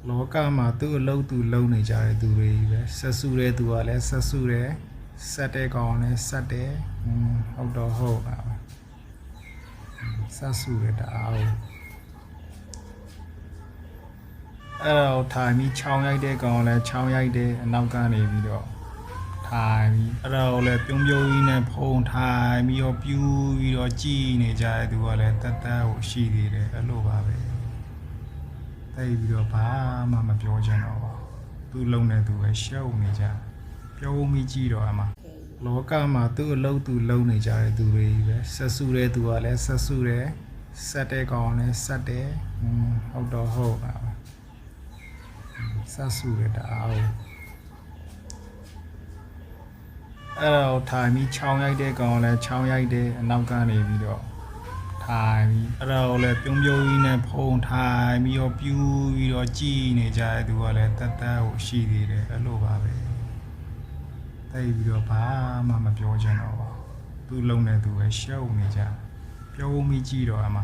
လောကမှာသူ့အလုပ်သူလုပ်နေကြတဲ့သူတွေပဲဆက်စုတဲ့သူကလည်းဆက်စုတယ်ဆက်တဲ့ကောင်လည်းဆက်တယ်ဟုတ်တော့ဟုတ်ပါဆက်စုရတာအဲ့တော့ထိုင်ပြီးချောင်းရိုက်တဲ့ကောင်လည်းချောင်းရိုက်တယ်အနောက်ကနေပြီးတော့ထိုင်ပြီးအဲ့တော့လည်းပြုံးပြုံးကြီးနဲ့ဖုံထိုင်ပြီးတော့ပြူးပြီးတော့ကြည်နေကြတဲ့သူကလည်းတက်တက်ကိုရှိသေးတယ်အဲ့လိုပါပဲတိတ်ပြီးတော့ဘာမှမပြောချင်တော့ပါသူလုံနေသူပဲရှုပ်နေကြပြောမိကြည့်တော့အမလောကမှာသူ့အလုပ်သူလုပ်နေကြတဲ့သူတွေပဲဆက်စုတဲ့သူကလည်းဆက်စုတယ်ဆက်တဲ့ကောင်လည်းဆက်တယ်ဟုတ်တော့ဟုတ်ပါဆက်စုရတာအဲ့တော့ထိုင်ပြီးချောင်းရိုက်တဲ့ကောင်လည်းချောင်းရိုက်တယ်အနောက်ကနေပြီးတော့ထိုင်ပြီးအဲ့တော့လည်းပြုံးပြုံးကြီးနဲ့ဖုံထိုင်ပြီးတော့ပြူးပြီးတော့ကြည်နေကြတဲ့သူကလည်းတက်တက်ကိုရှိသေးတယ်အဲ့လိုပါပဲတိတ်ပြီးတော့ဘာမှမပြောချင်တော့ပါသူလုံနေသူပဲရှုပ်နေကြပြောမိကြည့်တော့အမ